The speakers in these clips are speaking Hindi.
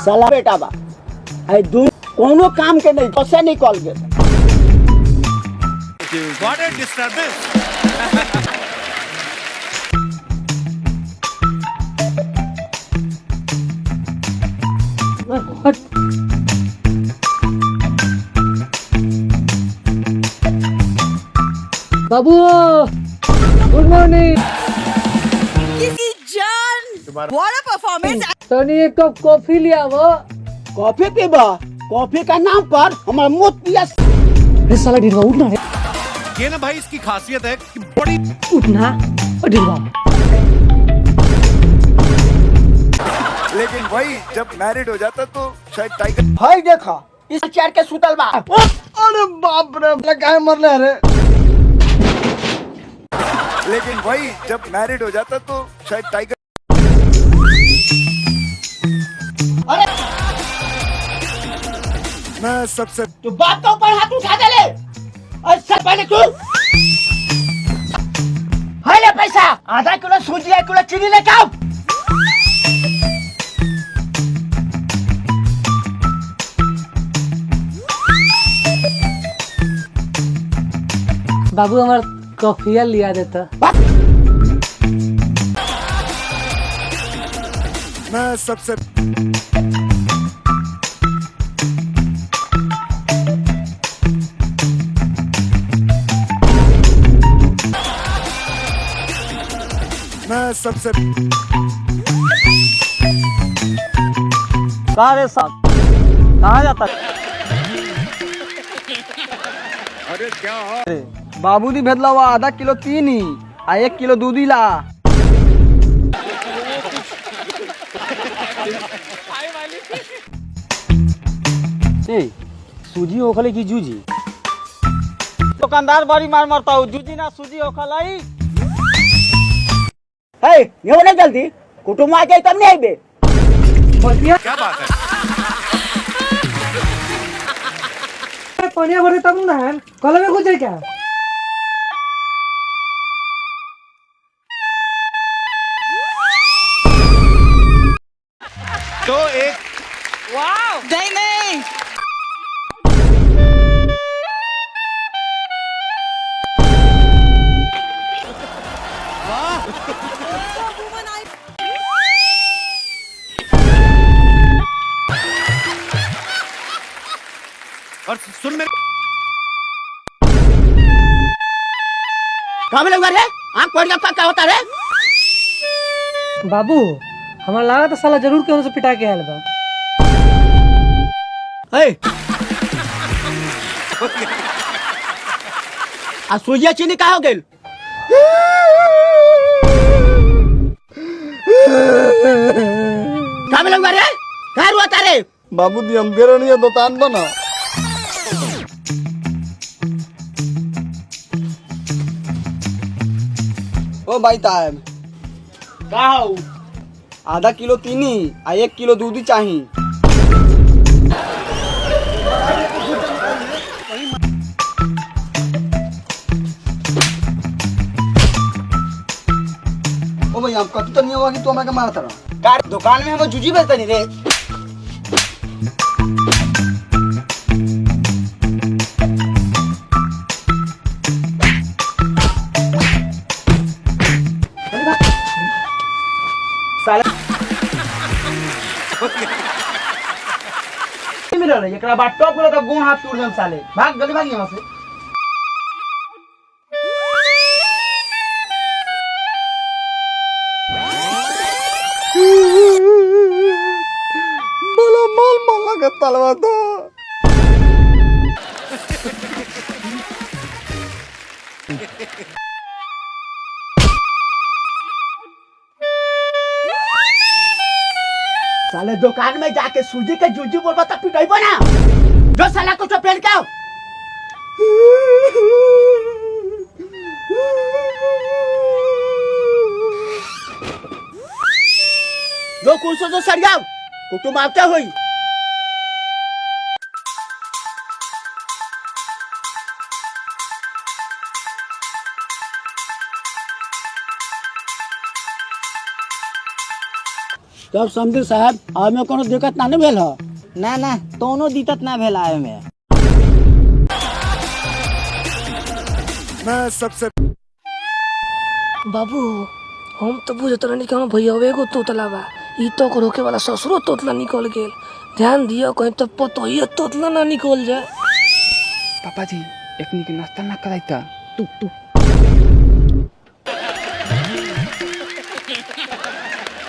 साला बेटा बा आई दू कोनो काम के नहीं बसे निकल गए। What a disturbance! Babu good morning. किसी जान व्हाट अ परफॉर्मेंस। तनी एक कप कॉफी लिया वो। कॉफी पीबा? कॉफी का नाम पर हमारा मुंह पिया। अरे साला ढिलवा उठना है। ये ना भाई इसकी खासियत है कि बड़ी उठना और ढिलवा। लेकिन वही जब मैरिड हो जाता तो शायद टाइगर। भाई देखा इस चेयर के सुतल बा। अरे बाप रे लगाए मरले रे। लेकिन वही जब मैरिड हो जाता तो शायद टाइगर। अरे मैं सबसे तू बाप के ऊपर हाथ उठा दे ले। अच्छा पहले तू हाय ले पैसा आधा किलो सूजी 1 किलो चीनी लेके आओ। बाबू हमार कॉफिया लिया देता। मैं सबसे मैं सबसे सारे साहब कहाँ जाता बाबू दी भेजला हुआ आधा किलो चीनी आ 1 किलो दूधी ला। सूजी होखले की जूजी? दुकानदार बड़ी मार मारता हूँ जूजी ना सूजी होखलाई। हे ये बोले जल्दी कुटुंब आ जाए तब नहीं आइबे। क्या बात है? पानी भरे तब ना है कल में कुछ है क्या? तो एक नहीं नहीं और सुन मेरे कहाँ लोग रे आँख पड़ गया क्या होता रे? बाबू हमारा लगा तो साला जरूर के से पिटा के आयल बा। आ सूजी चीनी का हो गेल? कहाँ लोग रे कहाँ रोता रे? बाबू दी हम बेरो नहीं दुकान बना। ओ भाई साहब का हो? आधा किलो चीनी आ 1 किलो दूधी चाहिए। ओ भाई आप कतू तो नहीं होगा कि तू हमें मारता रहा। कार दुकान में हम जूजी बेचते नहीं रे। साला मिल रहा है एकरा बात टॉप करे तो गोण हाथ टूट जाम साले। भाग जल्दी भाग यहाँ से। बोलो माल माला का तलवा तो साले दुकान में जाके सूजी के जूजी बोलबा तब पिटाइबो ना। जो साला कुछ पहन के आओ। जो कुर्सो जो सर जाओ कुटुंब आपते हुई। तब समझी साहब हमें कोनो दिक्कत ना भेल है। ना ना दोनों दिक्कत ना भेला है में। मैं सबसे बाबू हम तो बुझत रहनी कि हम भैया एगो तोतला बा, ई तो को रोके वाला ससुरो तोतला निकल गेल। ध्यान दियो कहीं तो पतो ये तोतला ना निकल जाए। पापा जी एक के नाश्ता ना कराइता तू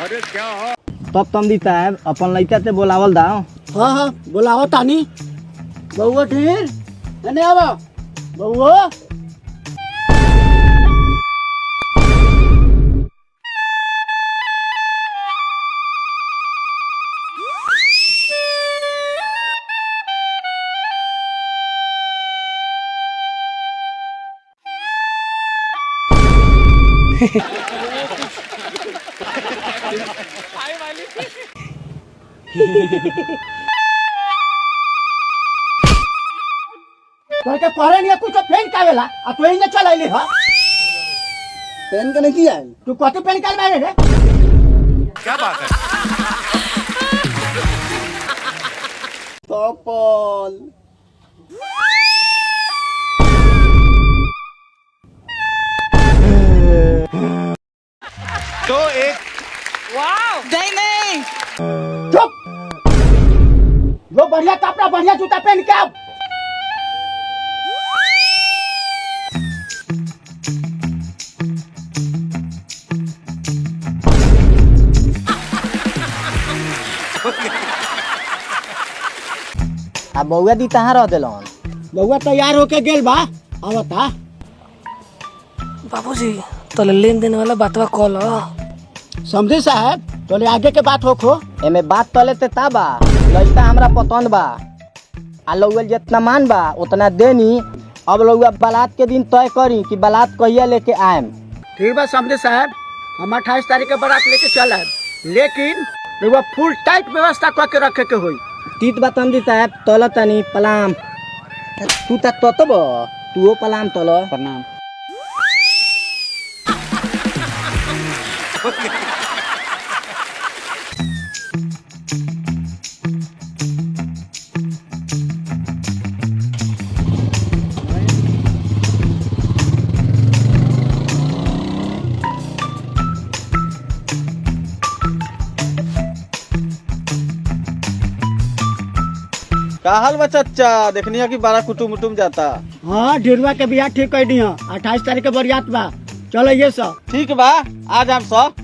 अरे क्या हो? तब तमदी साहब अपन लड़का से बोलावल दाओ। हाँ हाँ बुलाओ तानी। बउआ ढेर एने आवा बउआ। तोके पढ़े नहीं कुछ पेन कावेला आ तू इने चलैली ह। पेन कने किया है? तू कथि पेन काल मारे रे? क्या बात है? तपल तो एक Wow! नहीं नहीं चुप। जो बढ़िया कपड़ा बढ़िया जूता पहन के आओ। आ बउआ दी कहाँ रह देलन? बउआ तैयार होके गेल बा आवता। बाबूजी तो लेन देन वाला बातवा कॉल समझी साहब तोले आगे के बात होखो। एमे बात तले ते ताबा लड़का हमरा पसंद बा आ लौल जितना मान बा उतना देनी। अब लौआ बारात के दिन तय करी कि बारात कहिया लेके आएम। ठीक बा समझी साहब हम 28 तारीख के बारात लेके चलब, लेकिन रउआ फुल टाइट व्यवस्था करके रखे के होई। तीत बा तमदी साहब तल तनी पलाम तू तब तू पलाम तल प्रणाम। का हाल बा चच्चा? देखनी है कि बारह कुटुम उटुम जाता। हाँ ढेरुआ के बियाह ठीक कर दी 28 तारीख के बरियात बा। चलो ये सब ठीक बा आज हम सब